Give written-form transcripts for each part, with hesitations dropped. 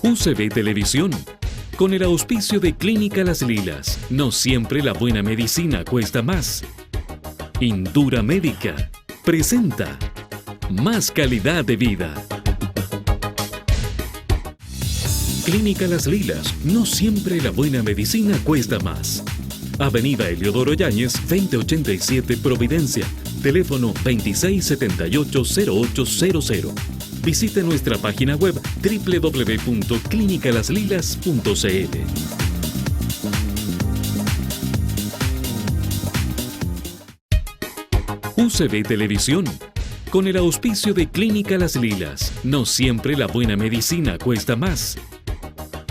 UCB Televisión, con el auspicio de Clínica Las Lilas. No siempre la buena medicina cuesta más. Indura Médica presenta Más calidad de vida. Clínica Las Lilas. No siempre la buena medicina cuesta más. Avenida Heliodoro Yáñez, 2087 Providencia. Teléfono 2678-0800. Visite nuestra página web www.clinicalaslilas.cl. UCB Televisión, con el auspicio de Clínica Las Lilas. No siempre la buena medicina cuesta más.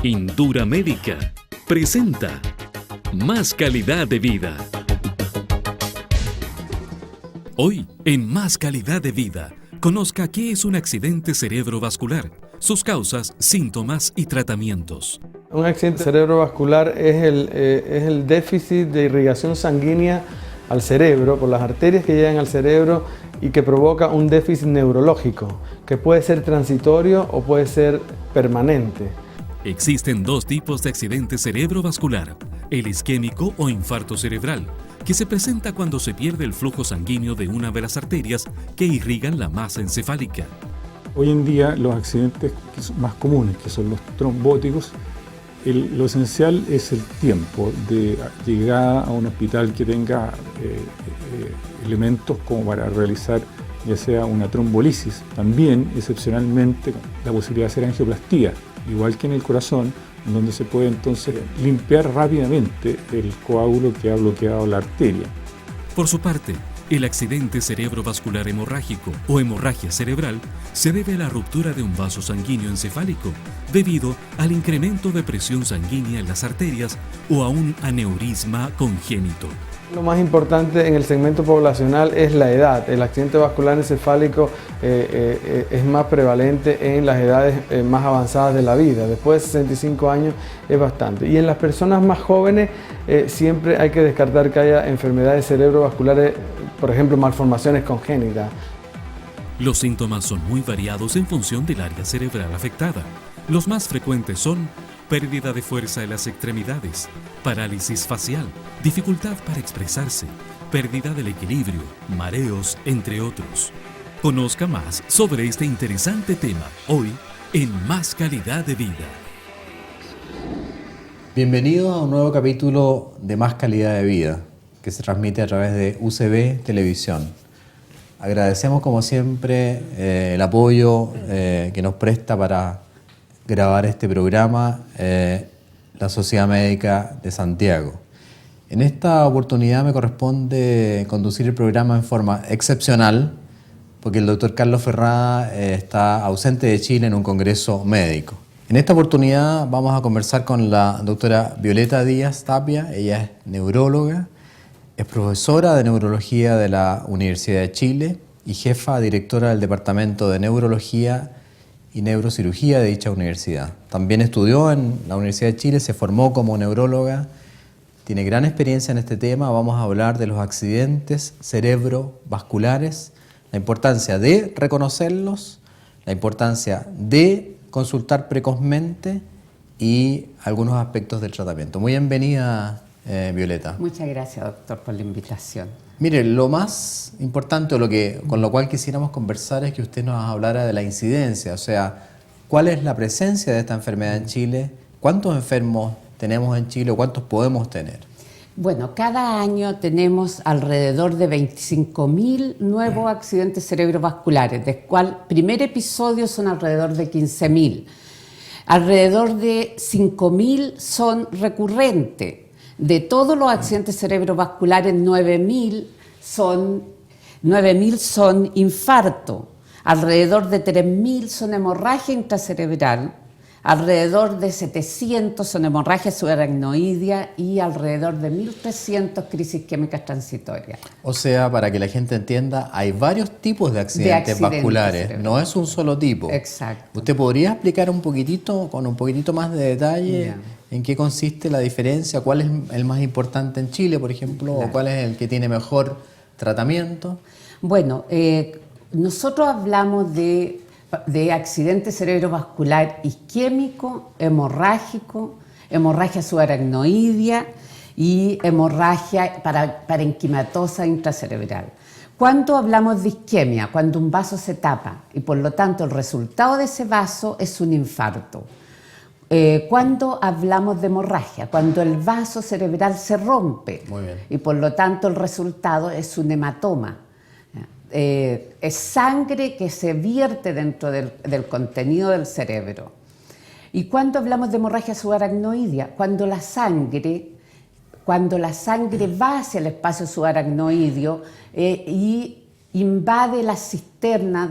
Indura Médica presenta Más calidad de vida. Hoy, en Más calidad de vida, conozca qué es un accidente cerebrovascular, sus causas, síntomas y tratamientos. Un accidente cerebrovascular es el déficit de irrigación sanguínea al cerebro por las arterias que llegan al cerebro y que provoca un déficit neurológico, que puede ser transitorio o puede ser permanente. Existen dos tipos de accidente cerebrovascular: el isquémico o infarto cerebral, que se presenta cuando se pierde el flujo sanguíneo de una de las arterias que irrigan la masa encefálica. Hoy en día los accidentes más comunes, que son los trombóticos, lo esencial es el tiempo de llegada a un hospital que tenga elementos como para realizar ya sea una trombolisis. También, excepcionalmente, la posibilidad de hacer angioplastía, igual que en el corazón, donde se puede entonces limpiar rápidamente el coágulo que ha bloqueado la arteria. Por su parte, el accidente cerebrovascular hemorrágico o hemorragia cerebral se debe a la ruptura de un vaso sanguíneo encefálico debido al incremento de presión sanguínea en las arterias o a un aneurisma congénito. Lo más importante en el segmento poblacional es la edad. El accidente vascular encefálico es más prevalente en las edades más avanzadas de la vida. Después de 65 años es bastante. Y en las personas más jóvenes siempre hay que descartar que haya enfermedades cerebrovasculares, por ejemplo, malformaciones congénitas. Los síntomas son muy variados en función del área cerebral afectada. Los más frecuentes son pérdida de fuerza en las extremidades, parálisis facial, dificultad para expresarse, pérdida del equilibrio, mareos, entre otros. Conozca más sobre este interesante tema hoy en Más calidad de vida. Bienvenido a un nuevo capítulo de Más calidad de vida, que se transmite a través de UCB Televisión. Agradecemos como siempre el apoyo que nos presta para grabar este programa la Sociedad Médica de Santiago. En esta oportunidad me corresponde conducir el programa en forma excepcional porque el doctor Carlos Ferrada está ausente de Chile en un congreso médico. En esta oportunidad vamos a conversar con la doctora Violeta Díaz Tapia. Ella es neuróloga, es profesora de neurología de la Universidad de Chile y jefa directora del Departamento de Neurología y Neurocirugía de dicha universidad. También estudió en la Universidad de Chile, se formó como neuróloga, tiene gran experiencia en este tema. Vamos a hablar de los accidentes cerebrovasculares, la importancia de reconocerlos, la importancia de consultar precozmente y algunos aspectos del tratamiento. Muy bienvenida, Violeta. Muchas gracias, doctor, por la invitación. Mire, lo más importante, con lo cual quisiéramos conversar, es que usted nos hablara de la incidencia, o sea, ¿cuál es la presencia de esta enfermedad en Chile? ¿Cuántos enfermos tenemos en Chile o cuántos podemos tener? Bueno, cada año tenemos alrededor de 25.000 nuevos accidentes cerebrovasculares, del cual primer episodio son alrededor de 15.000. Alrededor de 5.000 son recurrentes. De todos los accidentes cerebrovasculares, 9.000 son infarto, alrededor de 3.000 son hemorragia intracerebral, alrededor de 700 son hemorragia subaracnoidea y alrededor de 1.300 crisis químicas transitorias. O sea, para que la gente entienda, hay varios tipos de accidentes vasculares, no es un solo tipo. Exacto. ¿Usted podría explicar un poquitito, con un poquitito más de detalle, en qué consiste la diferencia? ¿Cuál es el más importante en Chile, por ejemplo, o cuál es el que tiene mejor tratamiento? Bueno, nosotros hablamos de de accidente cerebrovascular isquémico, hemorrágico, hemorragia subaracnoidea y hemorragia parenquimatosa intracerebral. ¿Cuándo hablamos de isquemia? Cuando un vaso se tapa y por lo tanto el resultado de ese vaso es un infarto. ¿Cuándo hablamos de hemorragia? Cuando el vaso cerebral se rompe. Muy bien. Y por lo tanto el resultado es un hematoma. Es sangre que se vierte dentro del contenido del cerebro. ¿Y cuándo hablamos de hemorragia subaracnoidea? Cuando la sangre va hacia el espacio subaracnoideo y invade las cisternas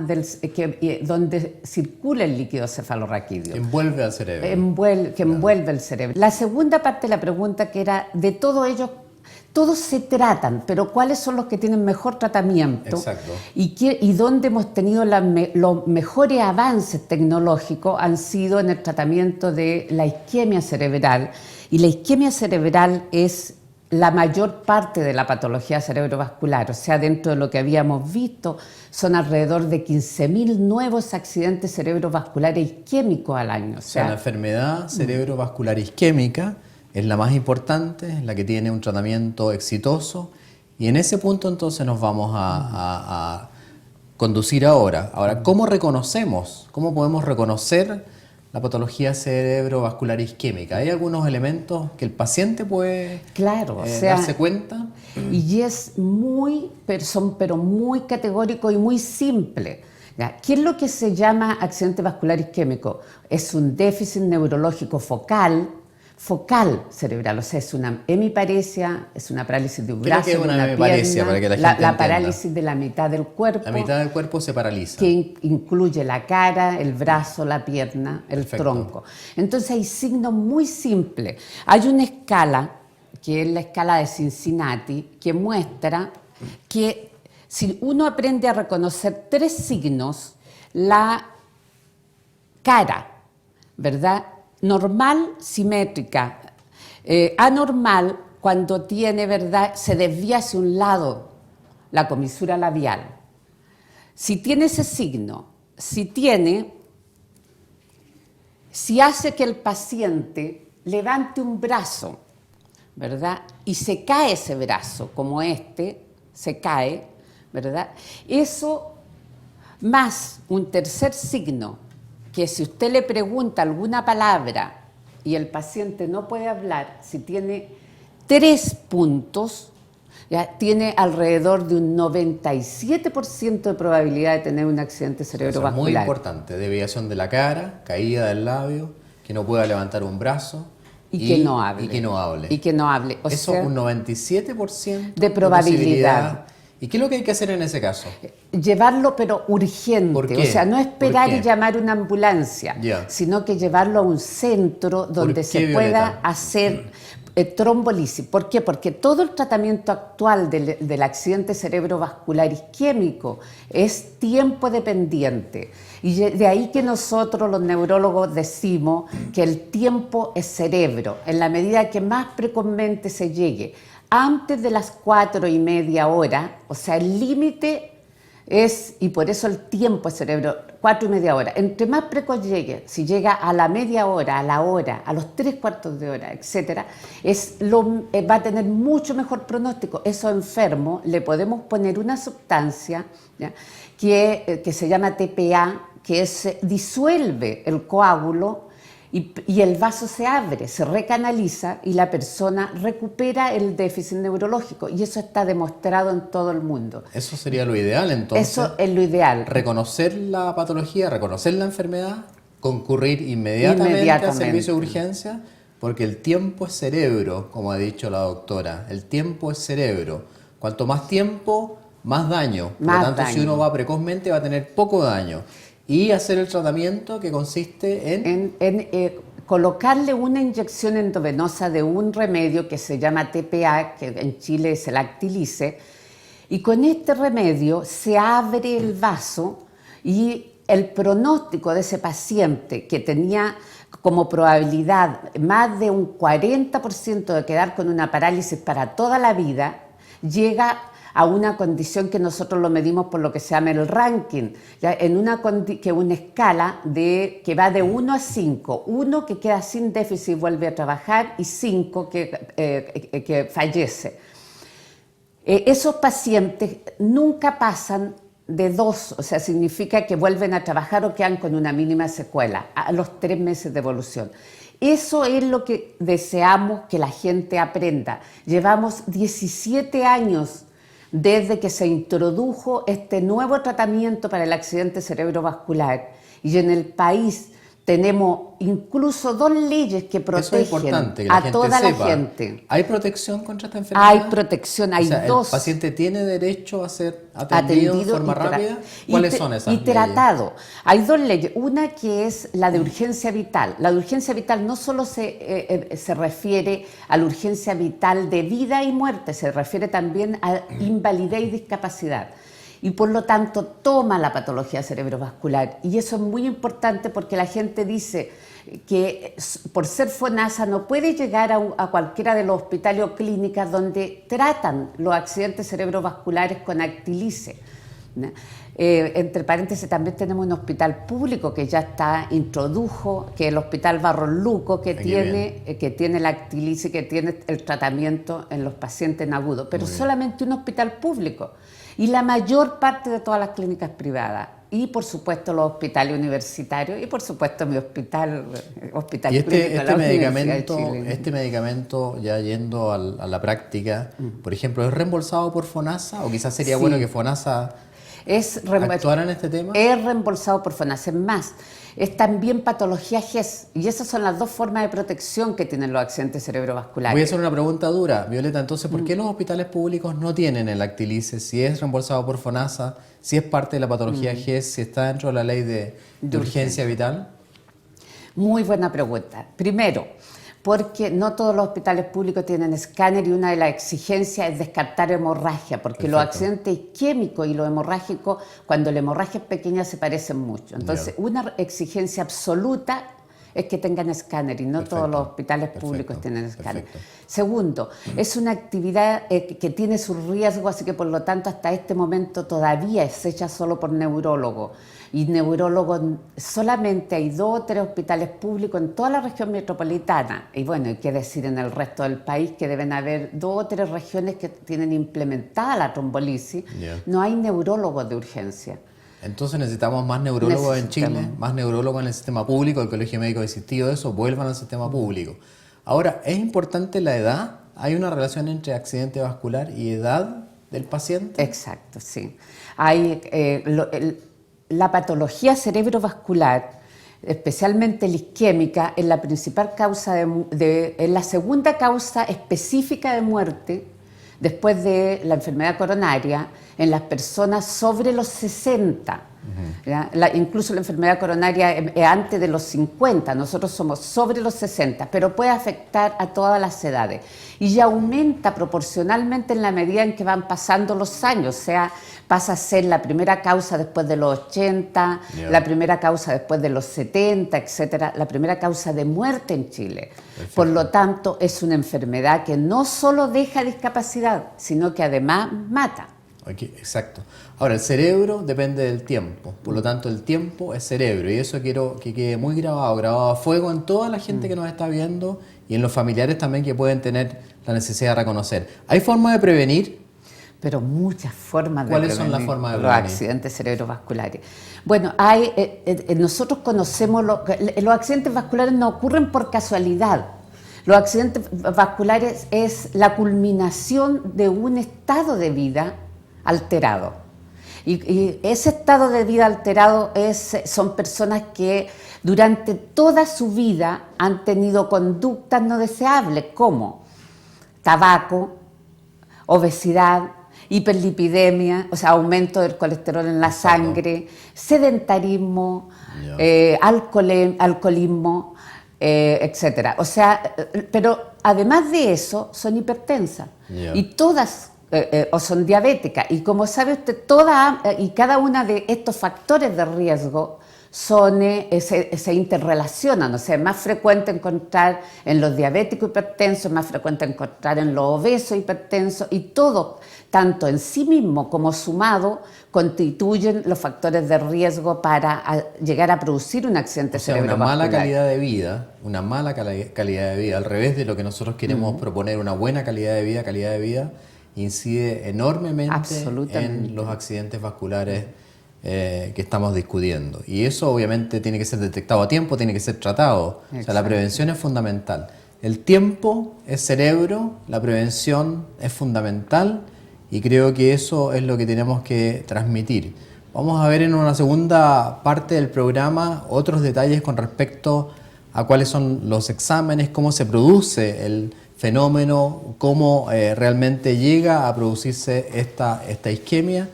donde circula el líquido cefalorraquídeo. Envuelve al cerebro. Envuelve el cerebro. La segunda parte de la pregunta, que era de todo ello, todos se tratan, pero ¿cuáles son los que tienen mejor tratamiento? Exacto. Y dónde hemos tenido los mejores avances tecnológicos han sido en el tratamiento de la isquemia cerebral. Y la isquemia cerebral es la mayor parte de la patología cerebrovascular, o sea, dentro de lo que habíamos visto, son alrededor de 15.000 nuevos accidentes cerebrovasculares isquémicos al año. O sea, la enfermedad cerebrovascular isquémica es la más importante, es la que tiene un tratamiento exitoso, y en ese punto entonces nos vamos a conducir ahora. Ahora, ¿cómo podemos reconocer la patología cerebrovascular isquémica? ¿Hay algunos elementos que el paciente puede darse cuenta? Y es muy categórico y muy simple. ¿Ya? ¿Qué es lo que se llama accidente vascular isquémico? Es un déficit neurológico focal cerebral, o sea, es una hemiparesia, es una parálisis de un brazo, de una pierna, para que la gente la entienda. parálisis de la mitad del cuerpo. La mitad del cuerpo se paraliza. Que incluye la cara, el brazo, la pierna, el Perfecto. tronco. Entonces hay signos muy simples. Hay una escala, que es la escala de Cincinnati, que muestra que si uno aprende a reconocer 3 signos, la cara, ¿verdad? Normal, simétrica. Anormal, cuando tiene, ¿verdad?, se desvía hacia un lado la comisura labial. Si tiene ese signo, si hace que el paciente levante un brazo, ¿verdad?, y se cae ese brazo, como se cae, ¿verdad?, eso más un tercer signo, que si usted le pregunta alguna palabra y el paciente no puede hablar, si tiene 3 puntos, ya tiene alrededor de un 97% de probabilidad de tener un accidente cerebrovascular. Eso es muy importante, desviación de la cara, caída del labio, que no pueda levantar un brazo y que no hable. Y que no hable. O eso, sea, un 97% de probabilidad. ¿Y qué es lo que hay que hacer en ese caso? Llevarlo, pero urgente. ¿Por qué? O sea, no esperar y llamar una ambulancia, sino que llevarlo a un centro donde se pueda hacer trombolisis. ¿Por qué? Porque todo el tratamiento actual del accidente cerebrovascular isquémico es tiempo dependiente. Y de ahí que nosotros los neurólogos decimos que el tiempo es cerebro. En la medida que más precozmente se llegue antes de las 4:30 horas, o sea, el límite es, y por eso el tiempo es cerebro, 4:30 horas. Entre más precoz llegue, si llega a la media hora, a la hora, a los 3/4 de hora, etc., va a tener mucho mejor pronóstico. Esos enfermos le podemos poner una sustancia, ¿ya?, que se llama TPA, que disuelve el coágulo y el vaso se abre, se recanaliza y la persona recupera el déficit neurológico. Y eso está demostrado en todo el mundo. Eso sería lo ideal, entonces. Eso es lo ideal. Reconocer la patología, reconocer la enfermedad, concurrir inmediatamente al servicio de urgencia, porque el tiempo es cerebro, como ha dicho la doctora. El tiempo es cerebro. Cuanto más tiempo, más daño. Por lo tanto, si uno va precozmente, va a tener poco daño. Y hacer el tratamiento que consiste en colocarle una inyección endovenosa de un remedio que se llama TPA, que en Chile es el Actilice, y con este remedio se abre el vaso y el pronóstico de ese paciente que tenía como probabilidad más de un 40% de quedar con una parálisis para toda la vida, llega a una condición que nosotros lo medimos por lo que se llama el ranking, ¿ya? En una escala que va de 1 a 5, 1 que queda sin déficit y vuelve a trabajar y 5 que fallece. Esos pacientes nunca pasan de 2, o sea, significa que vuelven a trabajar o quedan con una mínima secuela a los 3 meses de evolución. Eso es lo que deseamos que la gente aprenda. Llevamos 17 años desde que se introdujo este nuevo tratamiento para el accidente cerebrovascular y en el país tenemos incluso 2 leyes que protegen a toda la gente. ¿Hay protección contra esta enfermedad? Hay protección, hay 2. ¿El paciente tiene derecho a ser atendido de forma rápida? ¿Cuáles son esas leyes? Y tratado. Hay 2 leyes. Una que es la de urgencia vital. La de urgencia vital no solo se refiere a la urgencia vital de vida y muerte, se refiere también a invalidez y discapacidad. Y por lo tanto toma la patología cerebrovascular. Y eso es muy importante porque la gente dice que por ser FONASA no puede llegar a cualquiera de los hospitales o clínicas donde tratan los accidentes cerebrovasculares con Actilice. Entre paréntesis, también tenemos un hospital público que ya introdujo, que es el Hospital Barros Luco, que tiene la Actilice, que tiene el tratamiento en los pacientes en agudo, pero solamente un hospital público. Y la mayor parte de todas las clínicas privadas. Y por supuesto los hospitales universitarios y por supuesto mi hospital y clínico. Este medicamento, ya yendo a la práctica, por ejemplo, ¿es reembolsado por FONASA? O quizás sería bueno que FONASA actuara en este tema. Es reembolsado por FONASA. Es más, es también patología GES. Y esas son las 2 formas de protección que tienen los accidentes cerebrovasculares. Voy a hacer una pregunta dura, Violeta. Entonces, ¿por qué los hospitales públicos no tienen el Actilice? Si es reembolsado por FONASA, si es parte de la patología GES, si está dentro de la ley de urgencia vital. Muy buena pregunta. Primero, porque no todos los hospitales públicos tienen escáner y una de las exigencias es descartar hemorragia, porque los accidentes isquémicos y los hemorrágicos, cuando la hemorragia es pequeña, se parecen mucho. Entonces, una exigencia absoluta es que tengan escáner y no todos los hospitales públicos tienen escáner. Segundo, es una actividad que tiene su riesgo, así que por lo tanto hasta este momento todavía es hecha solo por neurólogos. Y neurólogos solamente hay 2 o 3 hospitales públicos en toda la región metropolitana. Y bueno, hay que decir en el resto del país que deben haber 2 o 3 regiones que tienen implementada la trombolisis. No hay neurólogos de urgencia. Entonces necesitamos más neurólogos en Chile, más neurólogos en el sistema público, el Colegio Médico Asistido, eso, vuelvan al sistema público. Ahora, ¿es importante la edad? ¿Hay una relación entre accidente vascular y edad del paciente? Exacto, sí. Hay la patología cerebrovascular, especialmente la isquémica, es la principal causa es la segunda causa específica de muerte después de la enfermedad coronaria en las personas sobre los 60. Incluso la enfermedad coronaria es antes de los 50, nosotros somos sobre los 60, pero puede afectar a todas las edades y aumenta proporcionalmente en la medida en que van pasando los años, o sea, pasa a ser la primera causa después de los 80, la primera causa después de los 70, etcétera, la primera causa de muerte en Chile. Perfecto. Por lo tanto, es una enfermedad que no solo deja discapacidad, sino que además mata. Okay, exacto. Ahora, el cerebro depende del tiempo, por lo tanto el tiempo es cerebro y eso quiero que quede muy grabado a fuego en toda la gente que nos está viendo y en los familiares también que pueden tener la necesidad de reconocer. ¿Hay forma de prevenir? Pero muchas formas de prevenir. ¿Cuáles son las formas de prevenir? Los accidentes cerebrovasculares. Bueno, nosotros conocemos los accidentes vasculares no ocurren por casualidad. Los accidentes vasculares es la culminación de un estado de vida alterado. Y ese estado de vida alterado son personas que durante toda su vida han tenido conductas no deseables como tabaco, obesidad, hiperlipidemia, o sea, aumento del colesterol en la sangre, sedentarismo, alcoholismo, etcétera. O sea, pero además de eso son hipertensas y todas o son diabéticas y como sabe usted, toda y cada una de estos factores de riesgo se interrelacionan, o sea, es más frecuente encontrar en los diabéticos hipertensos, es más frecuente encontrar en los obesos hipertensos, y todo, tanto en sí mismo como sumado, constituyen los factores de riesgo para llegar a producir un accidente cerebrovascular. Una mala calidad de vida, al revés de lo que nosotros queremos proponer, una buena calidad de vida, incide enormemente en los accidentes vasculares que estamos discutiendo. Y eso obviamente tiene que ser detectado a tiempo, tiene que ser tratado. Exacto. O sea, la prevención es fundamental. El tiempo es cerebro, la prevención es fundamental, y creo que eso es lo que tenemos que transmitir. Vamos a ver en una segunda parte del programa otros detalles con respecto a cuáles son los exámenes, cómo se produce el fenómeno, cómo realmente llega a producirse esta isquemia,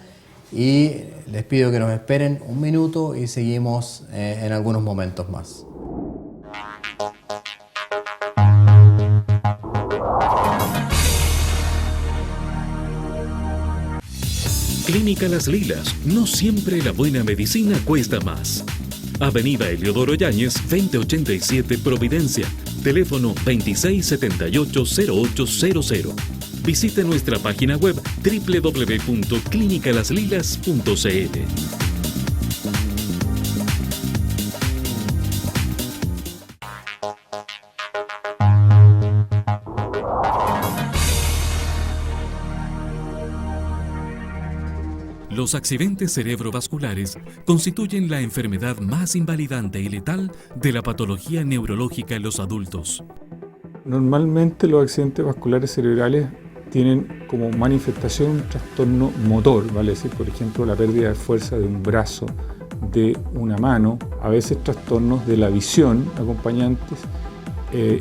y les pido que nos esperen un minuto y seguimos en algunos momentos más. Clínica Las Lilas, no siempre la buena medicina cuesta más. Avenida Eliodoro Yáñez, 2087 Providencia, teléfono 2678-0800. Visite nuestra página web www.clinicalaslilas.cl. Los accidentes cerebrovasculares constituyen la enfermedad más invalidante y letal de la patología neurológica en los adultos. Normalmente los accidentes vasculares cerebrales tienen como manifestación un trastorno motor, vale decir, por ejemplo, la pérdida de fuerza de un brazo, de una mano, a veces trastornos de la visión acompañantes,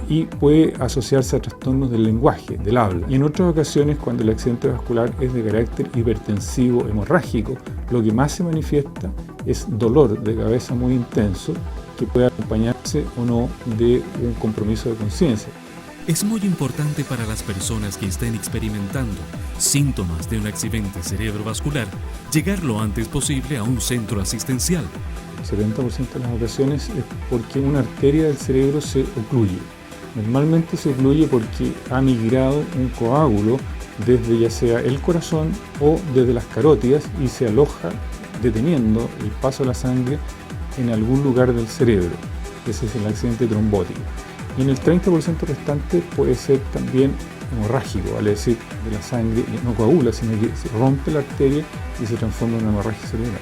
y puede asociarse a trastornos del lenguaje, del habla. Y en otras ocasiones, cuando el accidente vascular es de carácter hipertensivo hemorrágico, lo que más se manifiesta es dolor de cabeza muy intenso, que puede acompañarse o no de un compromiso de conciencia. Es muy importante para las personas que estén experimentando síntomas de un accidente cerebrovascular llegar lo antes posible a un centro asistencial. El 70% de las ocasiones es porque una arteria del cerebro se ocluye. Normalmente se ocluye porque ha migrado un coágulo desde ya sea el corazón o desde las carótidas y se aloja deteniendo el paso de la sangre en algún lugar del cerebro. Ese es el accidente trombótico. Y en el 30% restante puede ser también hemorrágico, vale decir, de la sangre no coagula, sino que se rompe la arteria y se transforma en una hemorragia cerebral.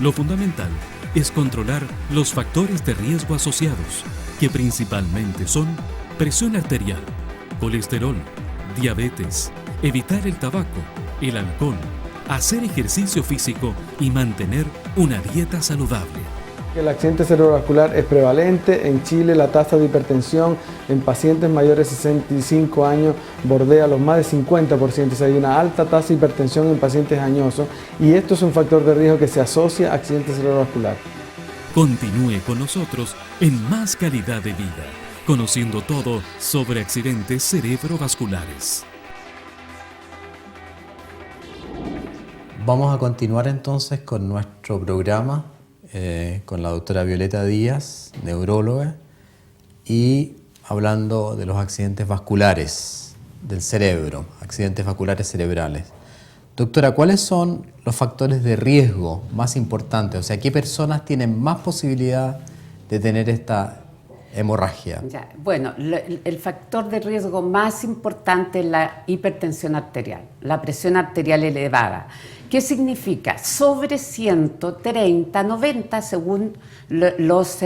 Lo fundamental es controlar los factores de riesgo asociados, que principalmente son presión arterial, colesterol, diabetes, evitar el tabaco, el alcohol, hacer ejercicio físico y mantener una dieta saludable. El accidente cerebrovascular es prevalente. En Chile la tasa de hipertensión en pacientes mayores de 65 años bordea los más de 50%. O sea, hay una alta tasa de hipertensión en pacientes añosos, y esto es un factor de riesgo que se asocia a accidente cerebrovascular. Continúe con nosotros en Más Calidad de Vida, conociendo todo sobre accidentes cerebrovasculares. Vamos a continuar entonces con nuestro programa con la doctora Violeta Díaz, neuróloga, y hablando de los accidentes vasculares del cerebro, accidentes vasculares cerebrales. Doctora, ¿cuáles son los factores de riesgo más importantes? O sea, ¿qué personas tienen más posibilidad de tener esta hemorragia? Ya, bueno, el factor de riesgo más importante es la hipertensión arterial, la presión arterial elevada. ¿Qué significa? Sobre 130, 90 según los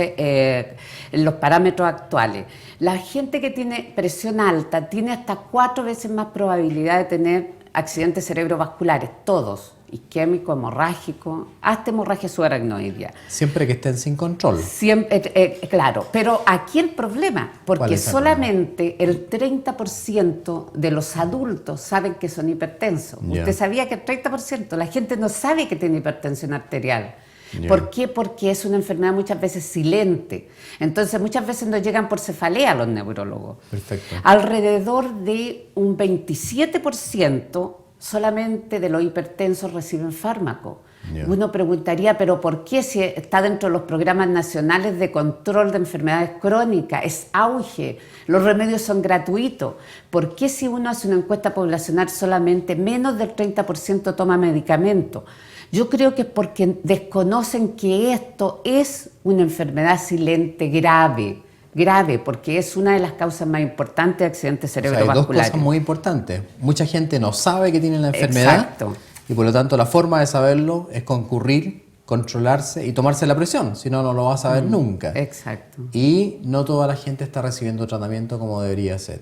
parámetros actuales. La gente que tiene presión alta tiene hasta 4 veces más probabilidad de tener accidentes cerebrovasculares, todos, isquémico, hemorrágico, hasta hemorragia subaracnoidea. Siempre que estén sin control. Siempre, claro, pero aquí el problema, porque solamente el 30% de los adultos saben que son hipertensos. Yeah. Usted sabía que el 30%, la gente no sabe que tiene hipertensión arterial. Yeah. ¿Por qué? Porque es una enfermedad muchas veces silente. Entonces muchas veces nos llegan por cefalea los neurólogos. Perfecto. Alrededor de un 27% solamente de los hipertensos reciben fármaco. Ya. Uno preguntaría, ¿pero por qué si está dentro de los programas nacionales de control de enfermedades crónicas? Es auge, los remedios son gratuitos. ¿Por qué si uno hace una encuesta poblacional solamente menos del 30% toma medicamentos? Yo creo que es porque desconocen que esto es una enfermedad silente grave, porque es una de las causas más importantes de accidentes O sea, hay cerebrovasculares. dos cosas muy importantes. Mucha gente no sabe que tiene la enfermedad. Exacto. Y por lo tanto la forma de saberlo es concurrir, controlarse y tomarse la presión. Si no, no lo va a saber nunca. Exacto, Y no toda la gente está recibiendo tratamiento como debería ser.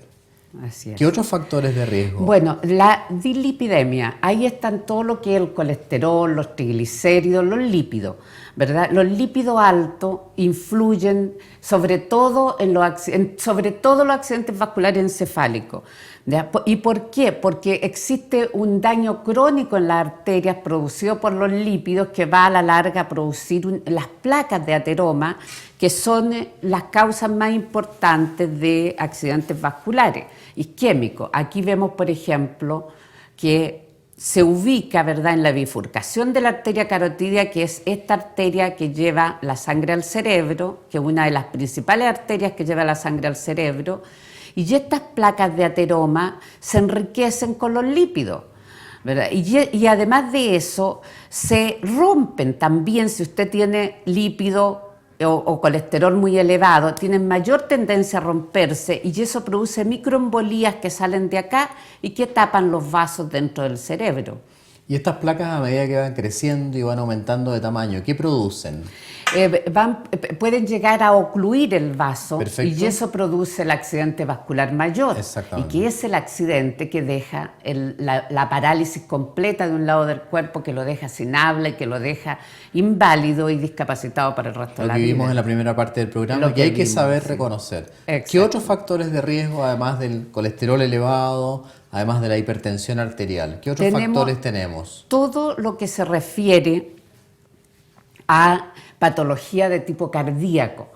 así es. ¿Qué otros factores de riesgo? Bueno, la dislipidemia, ahí están todo lo que es el colesterol, los triglicéridos, los lípidos, ¿verdad? Los lípidos altos influyen sobre todo en los accidentes vasculares encefálicos. ¿Ya? ¿Y por qué? Porque existe un daño crónico en las arterias producido por los lípidos que va a la larga a producir las placas de ateroma, que son las causas más importantes de accidentes vasculares isquémicos. Aquí vemos, por ejemplo, que se ubica, ¿verdad?, en la bifurcación de la arteria carotidia, que es esta arteria que lleva la sangre al cerebro, que es una de las principales arterias que lleva la sangre al cerebro, y estas placas de ateroma se enriquecen con los lípidos, ¿verdad? Y además de eso, se rompen también si usted tiene lípido o colesterol muy elevado, tienen mayor tendencia a romperse y eso produce microembolías que salen de acá y que tapan los vasos dentro del cerebro. Y estas placas, a medida que van creciendo y van aumentando de tamaño, ¿qué producen? Pueden llegar a ocluir el vaso. Perfecto. Y eso produce el accidente vascular mayor. Exactamente. Y que es el accidente que deja la parálisis completa de un lado del cuerpo, que lo deja sin habla y que lo deja inválido y discapacitado para el resto de Lo la que vida. vimos en la primera parte del programa, Lo que hay que que vimos, saber sí. reconocer. Exacto. ¿Qué otros factores de riesgo, además del colesterol elevado, además de la hipertensión arterial? ¿Qué otros factores tenemos? Todo lo que se refiere a patología de tipo cardíaco.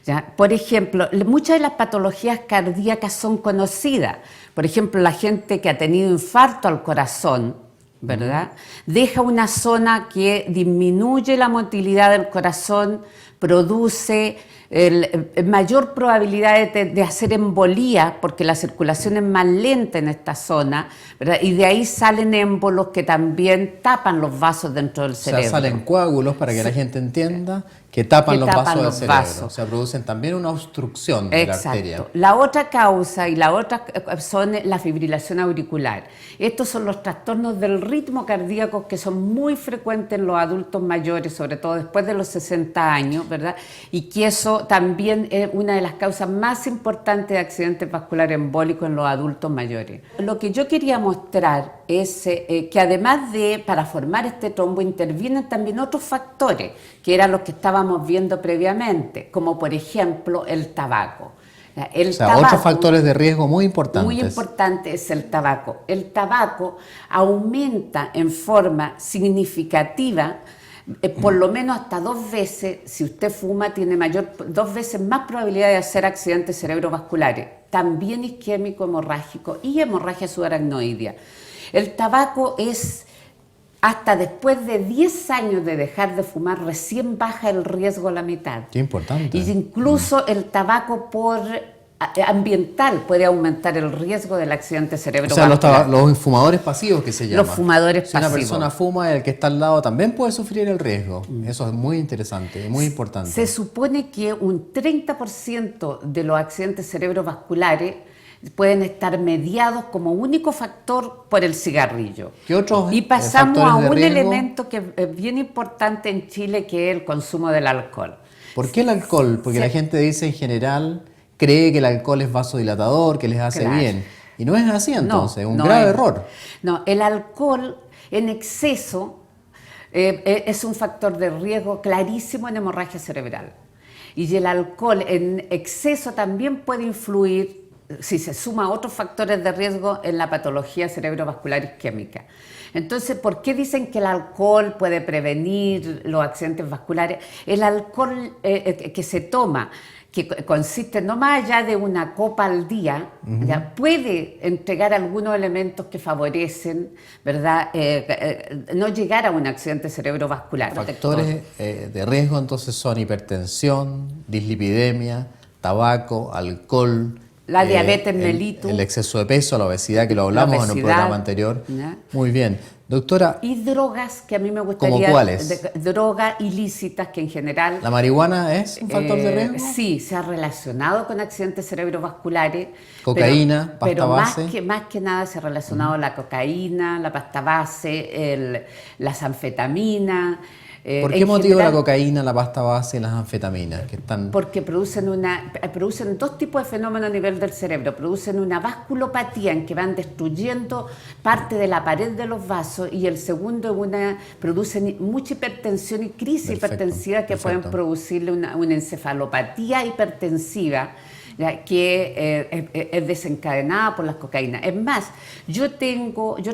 ¿Ya? Por ejemplo, muchas de las patologías cardíacas son conocidas. Por ejemplo, la gente que ha tenido infarto al corazón, ¿verdad? Deja una zona que disminuye la motilidad del corazón, produce mayor probabilidad de hacer embolía, porque la circulación es más lenta en esta zona, ¿verdad? Y de ahí salen émbolos que también tapan los vasos dentro del cerebro. O sea, salen coágulos, para que la gente entienda, que tapan los vasos del cerebro. O sea, producen también una obstrucción de la arteria. Exacto. La otra causa y la otra son la fibrilación auricular. Estos son los trastornos del ritmo cardíaco que son muy frecuentes en los adultos mayores, sobre todo después de los 60 años, ¿verdad? Y que eso también es una de las causas más importantes de accidentes vasculares embólicos en los adultos mayores. Lo que yo quería mostrar es que además de, para formar este trombo, intervienen también otros factores, que eran los que estábamos viendo previamente, como por ejemplo el tabaco. Otros factores de riesgo muy importantes. Muy importante es el tabaco. El tabaco aumenta en forma significativa, por lo menos hasta 2 veces, si usted fuma, tiene 2 veces más probabilidad de hacer accidentes cerebrovasculares, también isquémico, hemorrágico y hemorragia subaracnoidea. El tabaco es, hasta después de 10 años de dejar de fumar, recién baja el riesgo a la mitad. Qué importante. Y incluso el tabaco ambiental puede aumentar el riesgo del accidente cerebrovascular. O sea, los fumadores pasivos, que se llaman. Los fumadores si pasivos. Si una persona fuma y el que está al lado también puede sufrir el riesgo. Eso es muy interesante, muy importante. Se supone que un 30% de los accidentes cerebrovasculares pueden estar mediados como único factor por el cigarrillo. ¿Qué otros Y pasamos a factores de un riesgo? elemento que es bien importante en Chile, que es el consumo del alcohol. ¿Por qué el alcohol? Porque la gente dice en general, cree que el alcohol es vasodilatador, que les hace Claro. bien. Y no es así entonces, es un no grave es. error. No, el alcohol en exceso es un factor de riesgo clarísimo en hemorragia cerebral. Y el alcohol en exceso también puede influir si se suma otros factores de riesgo en la patología cerebrovascular isquémica. Entonces, ¿por qué dicen que el alcohol puede prevenir los accidentes vasculares? El alcohol que se toma, que consiste no más allá de una copa al día, ¿ya? Puede entregar algunos elementos que favorecen, ¿verdad? No llegar a un accidente cerebrovascular. Factores de riesgo entonces son hipertensión, dislipidemia, tabaco, alcohol, la diabetes mellitus, el exceso de peso, la obesidad, que lo hablamos en un programa anterior. ¿Ya? Muy bien. Doctora, y drogas que a mí me gustaría... ¿cómo cuáles? Drogas ilícitas que en general... ¿La marihuana es un factor de riesgo? Sí, se ha relacionado con accidentes cerebrovasculares. Cocaína, pasta base. Pero más que nada se ha relacionado la cocaína, la pasta base, las anfetaminas. ¿Por qué motivo la cocaína, la pasta base y las anfetaminas? Que están... Porque producen dos tipos de fenómenos a nivel del cerebro. Producen una vasculopatía en que van destruyendo parte de la pared de los vasos, y el segundo producen mucha hipertensión y crisis hipertensiva que pueden producirle una encefalopatía hipertensiva, ¿ya? Que es desencadenada por las cocaínas. Es más, yo he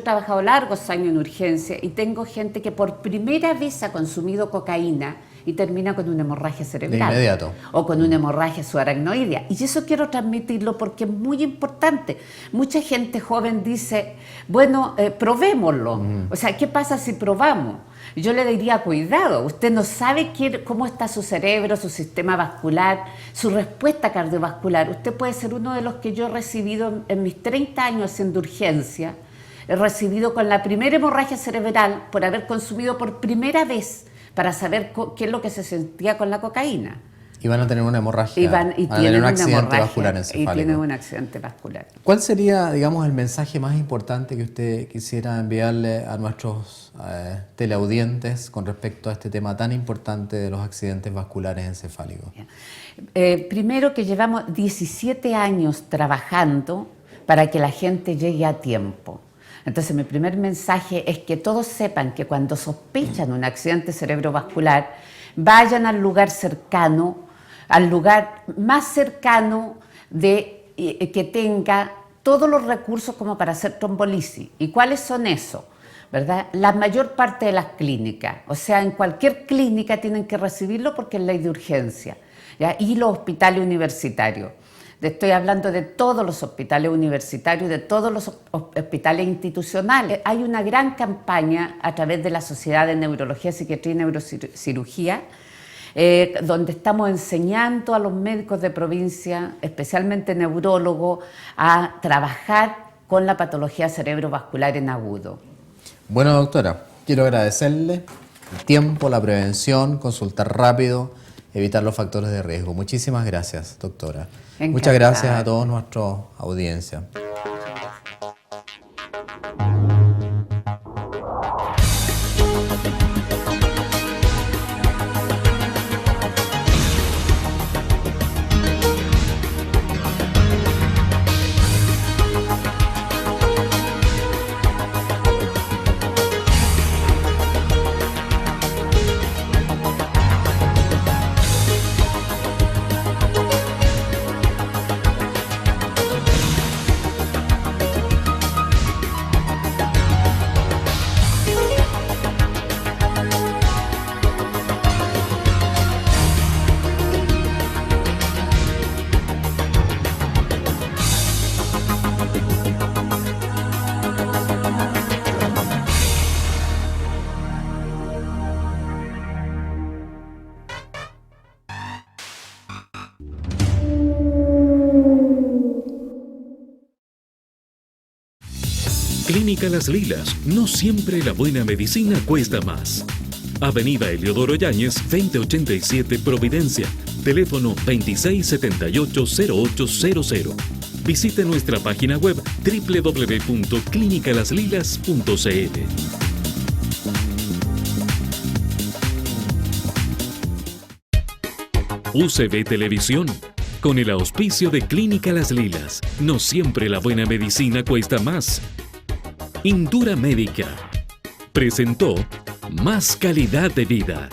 trabajado largos años en urgencia y tengo gente que por primera vez ha consumido cocaína y termina con una hemorragia cerebral. De inmediato. O con una hemorragia subaracnoidea. Y eso quiero transmitirlo porque es muy importante. Mucha gente joven dice, bueno, probémoslo. O sea, ¿qué pasa si probamos? Yo le diría, cuidado, usted no sabe cómo está su cerebro, su sistema vascular, su respuesta cardiovascular. Usted puede ser uno de los que yo he recibido en mis 30 años haciendo urgencia. He recibido con la primera hemorragia cerebral por haber consumido por primera vez, para saber qué es lo que se sentía con la cocaína. Y van a tener una hemorragia, van a tener un accidente vascular encefálico. Y tienen un accidente vascular. ¿Cuál sería, digamos, el mensaje más importante que usted quisiera enviarle a nuestros teleaudientes con respecto a este tema tan importante de los accidentes vasculares encefálicos? Primero, que llevamos 17 años trabajando para que la gente llegue a tiempo. Entonces, mi primer mensaje es que todos sepan que cuando sospechan un accidente cerebrovascular, vayan al lugar cercano, al lugar más cercano que tenga todos los recursos como para hacer trombolisis. ¿Y cuáles son esos? ¿Verdad? La mayor parte de las clínicas, o sea, en cualquier clínica tienen que recibirlo porque es ley de urgencia, ¿ya? Y los hospitales universitarios. Estoy hablando de todos los hospitales universitarios, de todos los hospitales institucionales. Hay una gran campaña a través de la Sociedad de Neurología, Psiquiatría y Neurocirugía, donde estamos enseñando a los médicos de provincia, especialmente neurólogos, a trabajar con la patología cerebrovascular en agudo. Bueno, doctora, quiero agradecerle el tiempo, la prevención, consultar rápido, evitar los factores de riesgo. Muchísimas gracias, doctora. Encantada. Muchas gracias a toda nuestra audiencia. Clínica Las Lilas, no siempre la buena medicina cuesta más. Avenida Eliodoro Yáñez, 2087 Providencia, teléfono 2678-0800. Visite nuestra página web www.clinicalaslilas.cl. UCB Televisión, con el auspicio de Clínica Las Lilas, no siempre la buena medicina cuesta más. Indura Médica presentó Más Calidad de Vida.